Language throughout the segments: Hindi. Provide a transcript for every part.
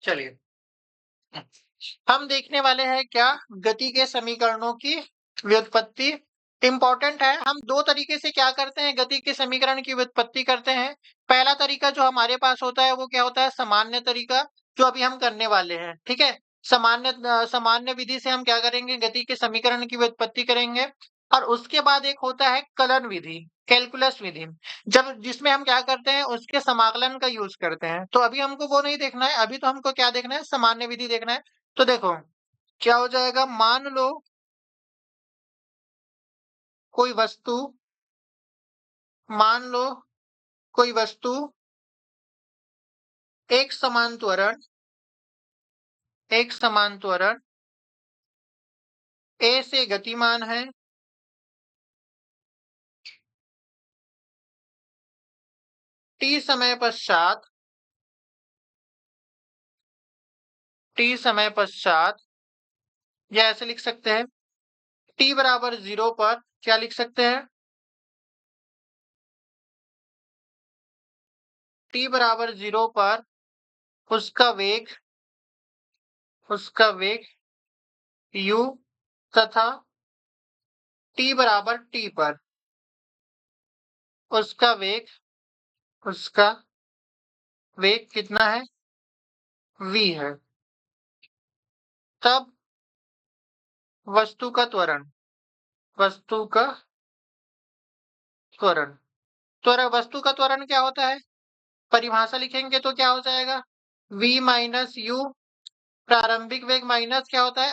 चलिए, हम देखने वाले हैं क्या, गति के समीकरणों की व्युत्पत्ति। इंपॉर्टेंट है। हम दो तरीके से क्या करते हैं, गति के समीकरण की व्युत्पत्ति करते हैं। पहला तरीका जो हमारे पास होता है वो क्या होता है, सामान्य तरीका, जो अभी हम करने वाले हैं। ठीक है, सामान्य विधि से हम क्या करेंगे, गति के समीकरण की व्युत्पत्ति करेंगे। और उसके बाद एक होता है कलन विधि, कैलकुलस विधि, जब जिसमें हम क्या करते हैं, उसके समाकलन का यूज करते हैं। तो अभी हमको वो नहीं देखना है, अभी तो हमको क्या देखना है, सामान्य विधि देखना है। तो देखो क्या हो जाएगा, मान लो कोई वस्तु, मान लो कोई वस्तु एक समान त्वरण, एक समान त्वरण ए से गतिमान है, टी समय पश्चात, टी समय पश्चात, या ऐसे लिख सकते हैं, टी बराबर 0 पर क्या लिख सकते हैं, टी बराबर 0 पर उसका वेग, उसका वेग u, तथा टी बराबर टी पर उसका वेग, उसका वेग कितना है, v है। तब वस्तु का त्वरण, वस्तु का त्वरण, वस्तु का त्वरण क्या होता है, परिभाषा लिखेंगे तो क्या हो जाएगा, v माइनस यू, प्रारंभिक वेग माइनस क्या होता है,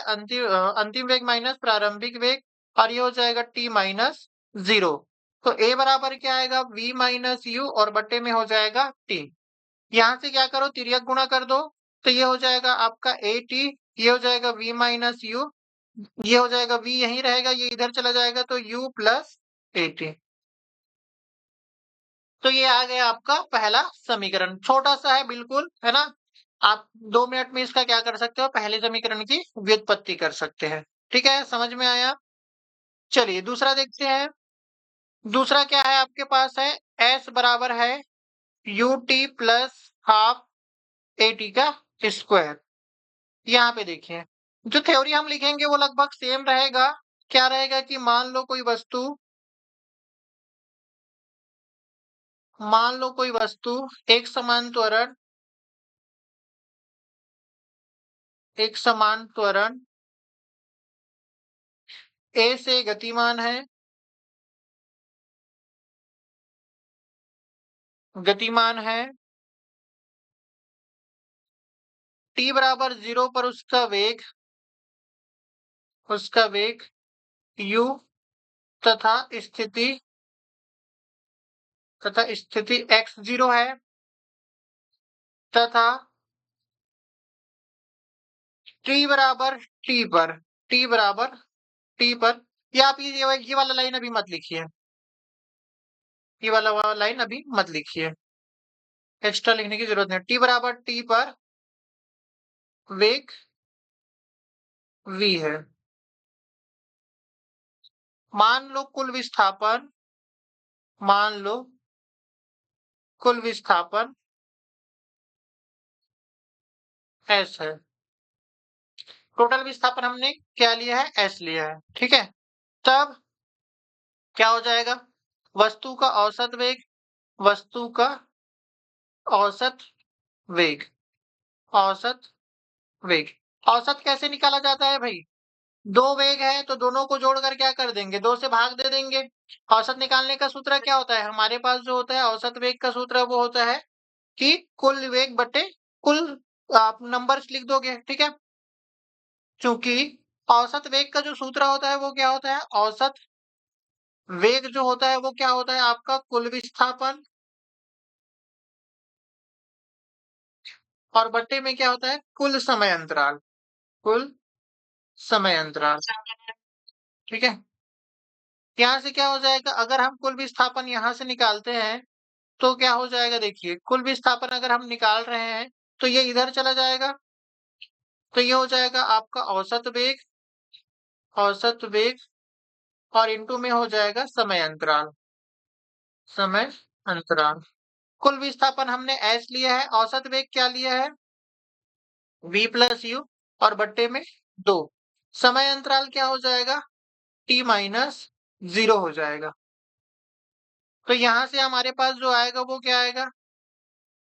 अंतिम वेग माइनस प्रारंभिक वेग, और ये हो जाएगा t माइनस 0। तो a बराबर क्या आएगा, v माइनस यू, और बट्टे में हो जाएगा t। यहाँ से क्या करो, तिर्यक गुणा कर दो, तो ये हो जाएगा आपका ए टी, ये हो जाएगा v माइनस यू, ये हो जाएगा v यहीं रहेगा, ये इधर चला जाएगा, तो u प्लस ए टी। तो ये आ गया आपका पहला समीकरण, छोटा सा है बिल्कुल, है ना। आप 2 मिनट में इसका क्या कर सकते हो, पहले समीकरण की व्युत्पत्ति कर सकते हैं। ठीक है, समझ में आया। चलिए दूसरा देखते हैं। दूसरा क्या है आपके पास है, s बराबर है U T plus half A T का स्क्वायर। यहाँ पे देखिए, जो थ्योरी हम लिखेंगे वो लगभग सेम रहेगा। क्या रहेगा कि मान लो कोई वस्तु, मान लो कोई वस्तु एक समान त्वरण, एक समान त्वरण ए से गतिमान है, गतिमान है, टी बराबर 0 पर उसका वेग u, तथा स्थिति, स्थिति x0 है, तथा t बराबर t पर, t बराबर t पर, या आप ये वाला लाइन अभी मत लिखिए, ये वाला लाइन अभी मत लिखिए, एक्स्ट्रा लिखने की जरूरत नहीं। t बराबर t पर वेग v है। मान लो कुल विस्थापन, मान लो कुल विस्थापन s है। टोटल विस्थापन हमने क्या लिया है, s लिया है। ठीक है, तब क्या हो जाएगा, वस्तु का औसत वेग, वस्तु का औसत वेग, औसत वेग, औसत कैसे निकाला जाता है भाई, दो वेग है तो दोनों को जोड़कर क्या कर देंगे, 2 से भाग दे देंगे। औसत निकालने का सूत्र क्या होता है, हमारे पास जो होता है औसत वेग का सूत्र वो होता है कि कुल वेग बटे कुल, आप नंबर्स लिख दोगे। ठीक है, क्योंकि औसत वेग का जो सूत्र होता है वो क्या होता है, औसत वेग जो होता है वो क्या होता है आपका, कुल विस्थापन, और बट्टे में क्या होता है, कुल समय अंतराल, कुल समय अंतराल। ठीक है, यहाँ से क्या हो जाएगा, अगर हम कुल विस्थापन यहाँ से निकालते हैं तो क्या हो जाएगा, देखिए कुल विस्थापन अगर हम निकाल रहे हैं तो ये इधर चला जाएगा, तो ये हो जाएगा आपका औसत वेग, औसत वेग, और इनटू में हो जाएगा समय अंतराल, समय अंतराल। कुल विस्थापन हमने s लिया है, औसत वेग क्या लिया है, v प्लस यू और बट्टे में 2। समय अंतराल क्या हो जाएगा? t माइनस 0 हो जाएगा। तो यहां से हमारे पास जो आएगा वो क्या आएगा?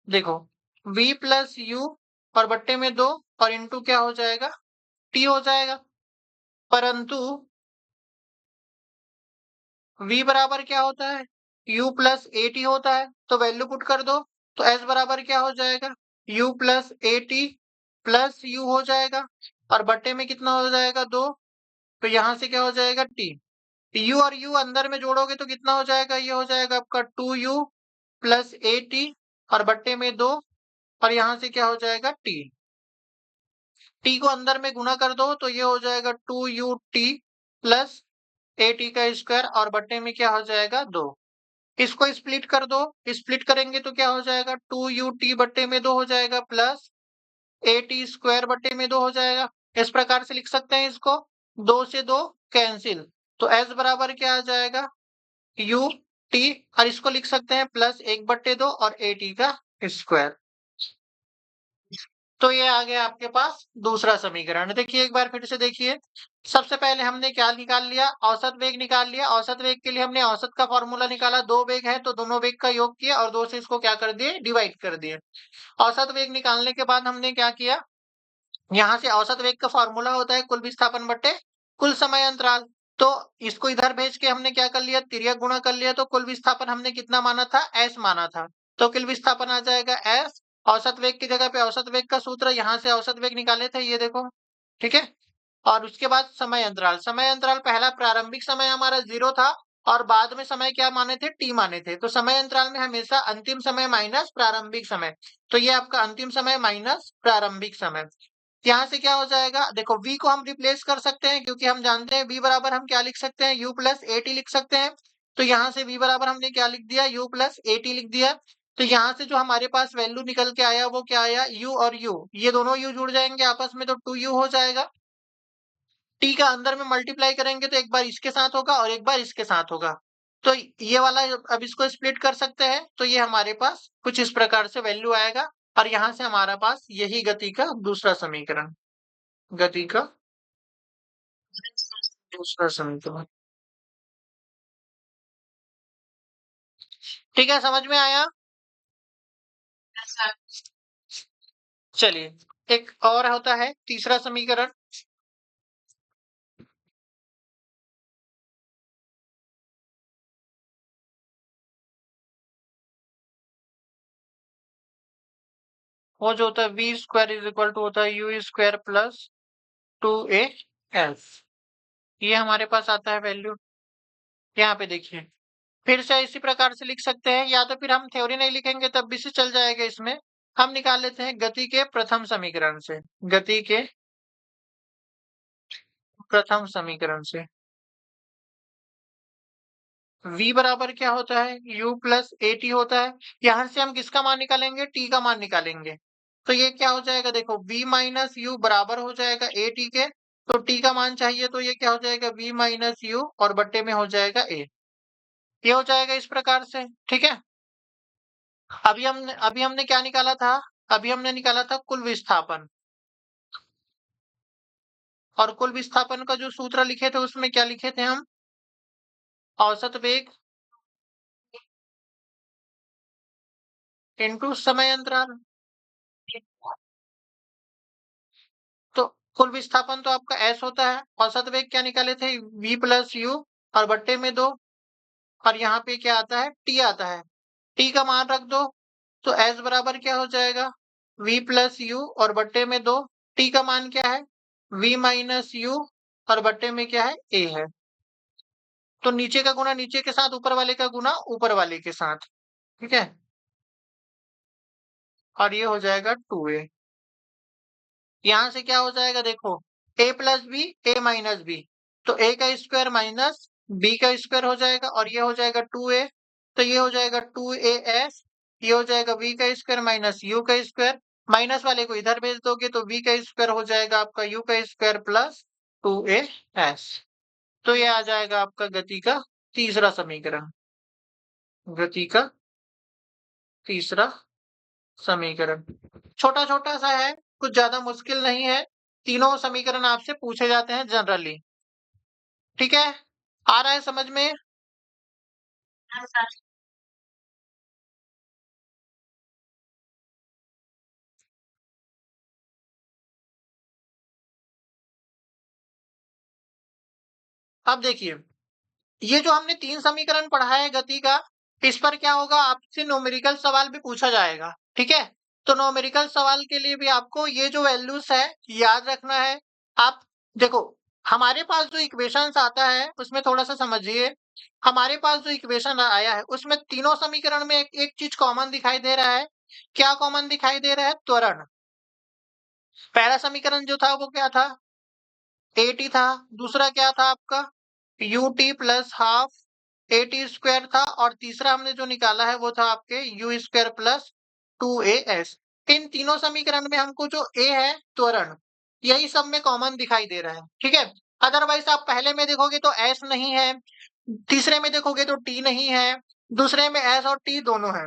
देखो, v प्लस यू और बट्टे में 2 और इंटू क्या हो जाएगा? t हो जाएगा। परंतु v बराबर क्या होता है? u प्लस ए टी होता है। तो वैल्यू पुट कर दो। तो s बराबर क्या हो जाएगा? u plus A T plus you हो जाएगा और बट्टे में कितना हो जाएगा? 2। तो यहां से क्या हो जाएगा? t। u और u अंदर में जोड़ोगे तो कितना हो जाएगा? ये हो जाएगा आपका 2u प्लस ए टी और बट्टे में 2 और यहां से क्या हो जाएगा? t। t को अंदर में गुणा कर दो तो ये हो जाएगा 2ut प्लस ए टी का स्क्वायर और बट्टे में क्या हो जाएगा? 2। इसको स्प्लिट कर दो। स्प्लिट करेंगे तो क्या हो जाएगा? 2ut बट्टे में 2 हो जाएगा प्लस ए टी स्क्वायर बट्टे में 2 हो जाएगा। इस प्रकार से लिख सकते हैं इसको। 2 से 2 कैंसिल। तो s बराबर क्या आ जाएगा? u t और इसको लिख सकते हैं प्लस 1/2 और ए टी का स्क्वायर। तो ये आ गया आपके पास दूसरा समीकरण। देखिए एक बार फिर से देखिए। सबसे पहले हमने क्या निकाल लिया? औसत वेग निकाल लिया। औसत वेग के लिए हमने औसत का फॉर्मूला निकाला। 2 वेग है तो दोनों वेग का योग किया और 2 से इसको क्या कर दिए? डिवाइड कर दिए। औसत वेग निकालने के बाद हमने क्या किया? यहाँ से औसत वेग का फॉर्मूला होता है कुल विस्थापन बटे कुल समय अंतराल। तो इसको इधर भेज के हमने क्या कर लिया? तिर्यक गुणा कर लिया। तो कुल विस्थापन हमने कितना माना था? s माना था। तो कुल विस्थापन आ जाएगा s। औसत वेग की जगह पे औसत वेग का सूत्र, यहाँ से औसत वेग निकाले थे, ये देखो। ठीक है। और उसके बाद समय अंतराल। समय अंतराल पहला प्रारंभिक समय हमारा 0 था और बाद में समय क्या माने थे? t माने थे। तो समय अंतराल में हमेशा अंतिम समय माइनस प्रारंभिक समय। तो ये आपका अंतिम समय माइनस प्रारंभिक समय। यहाँ से क्या हो जाएगा? देखो, v को हम रिप्लेस कर सकते हैं क्योंकि हम जानते हैं v बराबर हम क्या लिख सकते हैं? u प्लस ए टी लिख सकते हैं। तो यहाँ से v बराबर हमने क्या लिख दिया? u प्लस ए टी लिख दिया। तो यहाँ से जो हमारे पास वैल्यू निकल के आया वो क्या आया? u और u, ये दोनों u जुड़ जाएंगे आपस में तो 2u हो जाएगा। t का अंदर में मल्टीप्लाई करेंगे तो एक बार इसके साथ होगा और एक बार इसके साथ होगा। तो ये वाला अब इसको स्प्लिट कर सकते हैं तो ये हमारे पास कुछ इस प्रकार से वैल्यू आएगा और यहाँ से हमारे पास यही गति का दूसरा समीकरण, गति का दूसरा समीकरण। ठीक है, समझ में आया? चलिए, एक और होता है तीसरा समीकरण। वो जो होता है V square is equal to होता है you square plus 2a s। ये हमारे पास आता है वैल्यू। यहाँ पे देखिए, फिर से इसी प्रकार से लिख सकते हैं या तो फिर हम थ्योरी नहीं लिखेंगे तब भी से चल जाएगा। इसमें हम निकाल लेते हैं गति के प्रथम समीकरण से। गति के प्रथम समीकरण से v बराबर क्या होता है? u प्लस ए टी होता है। यहां से हम किसका मान निकालेंगे? t का मान निकालेंगे। तो ये क्या हो जाएगा? देखो, v माइनस यू बराबर हो जाएगा ए टी के। तो t का मान चाहिए तो ये क्या हो जाएगा? v माइनस यू और बट्टे में हो जाएगा a। ये हो जाएगा इस प्रकार से। ठीक है। अभी हमने क्या निकाला था? अभी हमने निकाला था कुल विस्थापन। और कुल विस्थापन का जो सूत्र लिखे थे उसमें क्या लिखे थे हम? औसत वेग इंटू समय अंतराल। तो कुल विस्थापन तो आपका s होता है। औसत वेग क्या निकाले थे? v प्लस यू और बट्टे में 2 और यहाँ पे क्या आता है? t आता है। t का मान रख दो तो s बराबर क्या हो जाएगा? v प्लस यू और बट्टे में 2। t का मान क्या है? v माइनस यू और बट्टे में क्या है? a है। तो नीचे का गुना नीचे के साथ, ऊपर वाले का गुना ऊपर वाले के साथ। ठीक है। और ये हो जाएगा 2a। यहाँ से क्या हो जाएगा? देखो, a plus B A minus B. तो a का स्क्वायर माइनस b का स्क्वायर हो जाएगा और ये हो जाएगा 2a। तो ये हो जाएगा 2as। ये हो जाएगा v का स्क्वायर माइनस u का स्क्वायर। माइनस वाले को इधर भेज दोगे तो v का स्क्वायर हो जाएगा आपका u का स्क्वायर प्लस 2as। तो ये आ जाएगा आपका गति का तीसरा समीकरण। गति का तीसरा समीकरण छोटा छोटा सा है, कुछ ज्यादा मुश्किल नहीं है, तीनों समीकरण आपसे पूछे जाते हैं जनरली। ठीक है, आ रहा है समझ में? अब देखिए, ये जो हमने 3 समीकरण पढ़ा है गति का, इस पर क्या होगा, आपसे न्यूमेरिकल सवाल भी पूछा जाएगा, ठीक है? तो न्यूमेरिकल सवाल के लिए भी आपको ये जो वैल्यूज है याद रखना है। आप देखो, हमारे पास जो इक्वेशंस आता है उसमें थोड़ा सा समझिए। हमारे पास जो इक्वेशन आया है उसमें तीनों समीकरण में एक चीज कॉमन दिखाई दे रहा है। क्या कॉमन दिखाई दे रहा है? त्वरण। पहला समीकरण जो था वो क्या था? एटी था। दूसरा क्या था आपका? U T plus half A T square था। और तीसरा हमने जो निकाला है वो था आपके U square plus two A S. इन तीनों समीकरण में हमको जो ए है त्वरण, यही सब में कॉमन दिखाई दे रहा है, ठीक है? अदरवाइज आप पहले में देखोगे तो एस नहीं है, तीसरे में देखोगे तो टी नहीं है, दूसरे में एस और टी दोनों है।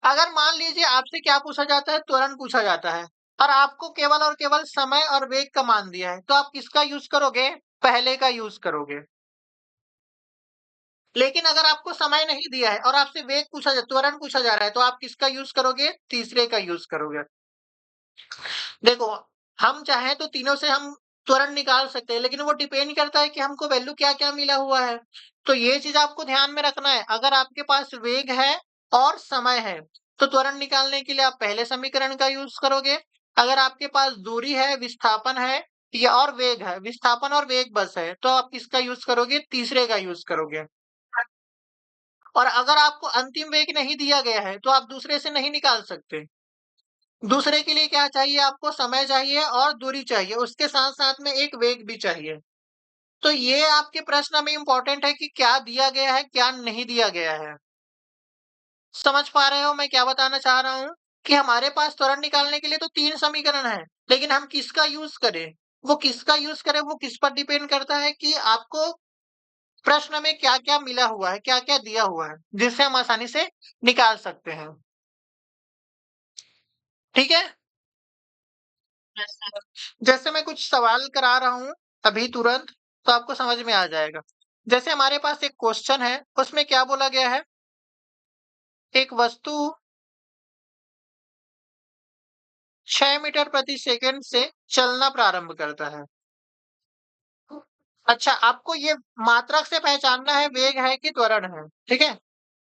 अगर मान लीजिए आपसे क्या पूछा जाता है, त्वरण पूछा जाता है, और आपको केवल और केवल समय और वेग का मान दिया है, तो आप किसका यूज करोगे? पहले का यूज करोगे। लेकिन अगर आपको समय नहीं दिया है और आपसे वेग पूछा जा त्वरण पूछा जा रहा है, तो आप किसका यूज करोगे? तीसरे का यूज करोगे। देखो, हम चाहे तो तीनों से हम त्वरण निकाल सकते हैं, लेकिन वो डिपेंड करता है कि हमको वैल्यू क्या क्या मिला हुआ है। तो ये चीज आपको ध्यान में रखना है। अगर आपके पास वेग है और समय है, तो त्वरण निकालने के लिए आप पहले समीकरण का यूज करोगे। अगर आपके पास दूरी है, विस्थापन है या और वेग है, विस्थापन और वेग बस है, तो आप किसका यूज करोगे? तीसरे का यूज करोगे। और अगर आपको अंतिम वेग नहीं दिया गया है, तो आप दूसरे से नहीं निकाल सकते। दूसरे के लिए क्या चाहिए? आपको समय चाहिए और दूरी चाहिए, उसके साथ साथ में एक वेग भी चाहिए। तो ये आपके प्रश्न में इंपॉर्टेंट है कि क्या दिया गया है, क्या नहीं दिया गया है। समझ पा रहे हो मैं क्या बताना चाह रहा हूँ? कि हमारे पास त्वरण निकालने के लिए तो 3 समीकरण है, लेकिन हम किसका यूज करें? वो किसका यूज करें, वो किस पर डिपेंड करता है कि आपको प्रश्न में क्या क्या मिला हुआ है, क्या क्या दिया हुआ है, जिससे हम आसानी से निकाल सकते हैं। ठीक है, जैसे मैं कुछ सवाल करा रहा हूं अभी तुरंत, तो आपको समझ में आ जाएगा। जैसे हमारे पास एक क्वेश्चन है, उसमें क्या बोला गया है? एक वस्तु 6 मीटर प्रति सेकंड से चलना प्रारंभ करता है। अच्छा, आपको ये मात्रक से पहचानना है वेग है कि त्वरण है, ठीक है?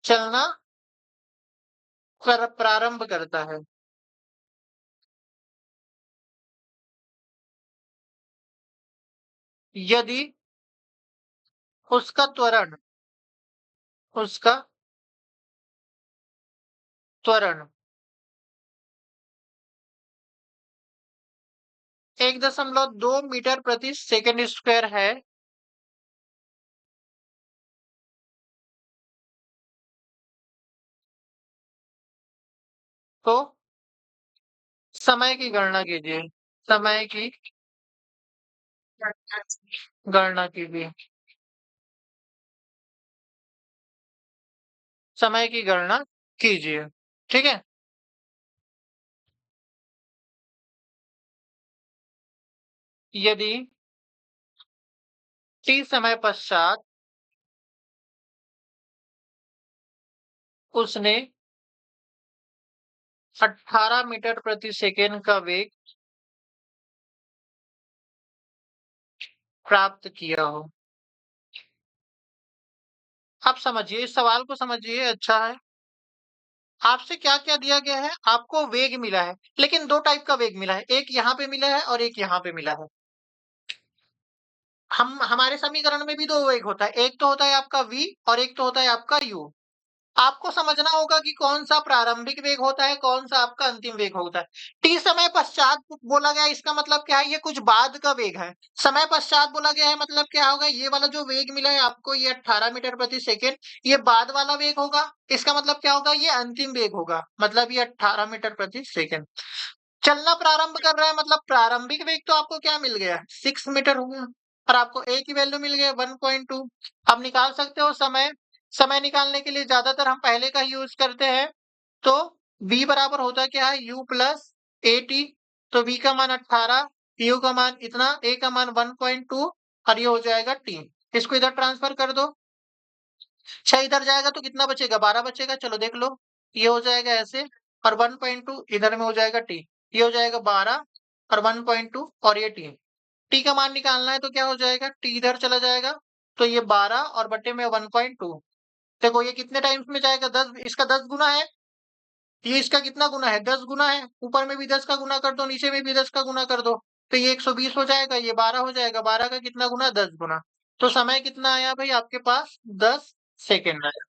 चलना प्रारंभ करता है। यदि उसका त्वरण उसका त्वरण 1.2 मीटर प्रति सेकंड स्क्वायर है, तो समय की गणना कीजिए। समय की गणना कीजिए। समय की गणना कीजिए। ठीक है? यदि टी समय पश्चात उसने 18 मीटर प्रति सेकंड का वेग प्राप्त किया हो। आप समझिए, इस सवाल को समझिए, अच्छा है। आपसे क्या-क्या दिया गया है? आपको वेग मिला है, लेकिन 2 टाइप का वेग मिला है। एक यहाँ पे मिला है और एक यहाँ पे मिला है। हम हमारे समीकरण में भी 2 वेग होता है। एक तो होता है आपका v और एक तो होता है आपका u। आपको समझना होगा कि कौन-सा प्रारंभिक वेग होता है, कौन-सा आपका अंतिम वेग होता है। टी समय पश्चात बोला गया है, इसका मतलब क्या है? ये कुछ बाद का वेग है। समय पश्चात बोला गया है, मतलब क्या होगा? ये वाला जो वेग मिला है आपको, ये 18 मीटर प्रति सेकंड, ये बाद वाला वेग होगा। इसका मतलब क्या होगा? ये अंतिम वेग होगा, मतलब ये 18 मीटर प्रति सेकंड। चलना प्रारंभ कर रहा है, मतलब प्रारंभिक वेग तो आपको क्या मिल गया? 6 मीटर हो गया, और आपको ए की वैल्यू मिल गया 1.2। अब निकाल सकते हो समय। समय निकालने के लिए ज्यादातर हम पहले का यूज करते हैं। तो v बराबर होता क्या है? u plus A T. तो v का मान 18, u का मान इतना, a का मान 1.2 और ये हो जाएगा t। इसको इधर ट्रांसफर कर दो, 6 इधर जाएगा तो कितना बचेगा, 12 बचेगा। चलो देख लो, ये हो जाएगा ऐसे और 1.2 इधर में हो जाएगा t, ये हो जाएगा 12 और 1.2 और ये t। t का मान निकालना है तो क्या हो जाएगा, t इधर चला जाएगा तो ये 12 और बटे में 1.2। देखो ये कितने टाइम्स में जाएगा, 10, इसका 10 गुना है, ये इसका कितना गुना है, 10 गुना है। ऊपर में भी 10 का गुना कर दो, नीचे में भी 10 का गुना कर दो, तो ये 120 हो जाएगा, ये 12 हो जाएगा। 12 का कितना गुना, 10 गुना। तो समय कितना आया भाई आपके पास, 10 सेकेंड आया।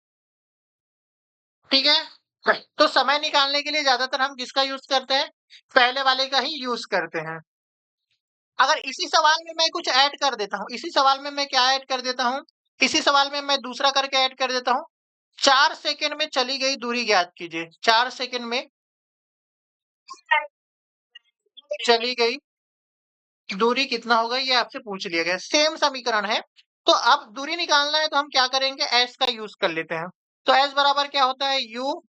ठीक है, तो समय निकालने के लिए ज्यादातर हम किसका यूज करते हैं, पहले वाले का ही यूज करते हैं। अगर इसी सवाल में मैं कुछ ऐड कर देता हूँ, इसी सवाल में मैं क्या ऐड कर देता हूँ, इसी सवाल में मैं दूसरा करके ऐड कर देता हूँ, 4 सेकंड में चली गई दूरी ज्ञात कीजिए। 4 सेकंड में चली गई दूरी कितना होगा, ये आपसे पूछ लिया गया। सेम समीकरण है, तो अब दूरी निकालना है तो हम क्या करेंगे, एस का यूज कर लेते हैं। तो एस बराबर क्या होता है, U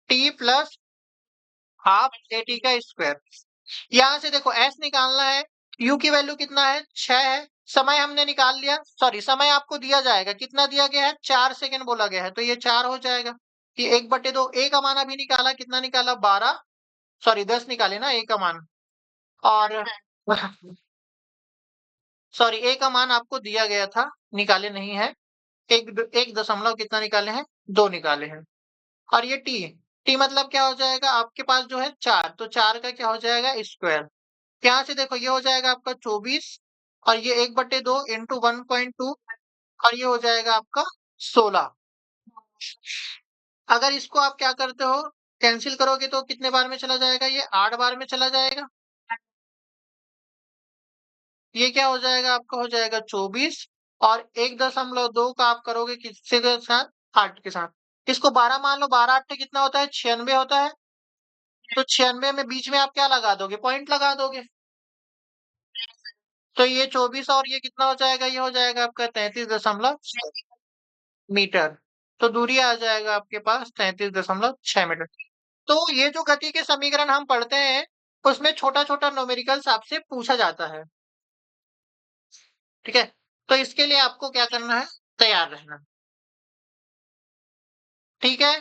T plus half A T का स्क्वायर। यहां से देखो एस निकालना है, यू की वैल्यू कितना है, 6 है। समय हमने निकाल लिया, सॉरी समय आपको दिया जाएगा, कितना दिया गया है, 4 सेकंड बोला गया है, तो ये 4 हो जाएगा। ये 1/2, ए का मान अभी निकाला, कितना निकाला, 12, सॉरी 10 निकाले ना ए का मान, और सॉरी ए का मान आपको दिया गया था, निकाले नहीं है। एक दशमलव कितना निकाले हैं, 2 निकाले हैं। और ये टी, टी मतलब क्या हो जाएगा आपके पास जो है 4, तो 4 का क्या हो जाएगा, स्क्वायर। यहाँ से देखो ये हो जाएगा आपका 24 और ये 1/2 इंटू 1.2 और ये हो जाएगा आपका 16। अगर इसको आप क्या करते हो, कैंसिल करोगे तो कितने बार में चला जाएगा, ये 8 बार में चला जाएगा। ये क्या हो जाएगा आपका, हो जाएगा 24 और 1.2 का आप करोगे किससे के साथ, 8 के साथ। इसको 12 मान लो, 12 8 कितना होता है, 96 होता है। तो 96 में बीच में आप क्या लगा दोगे, पॉइंट लगा दोगे। तो ये 24 और ये कितना हो जाएगा, ये हो जाएगा आपका 33.6 मीटर। तो दूरी आ जाएगा आपके पास 33.6 मीटर। तो ये जो गति के समीकरण हम पढ़ते हैं, उसमें छोटा छोटा न्यूमेरिकल्स आपसे पूछा जाता है। ठीक है, तो इसके लिए आपको क्या करना है, तैयार रहना। ठीक है।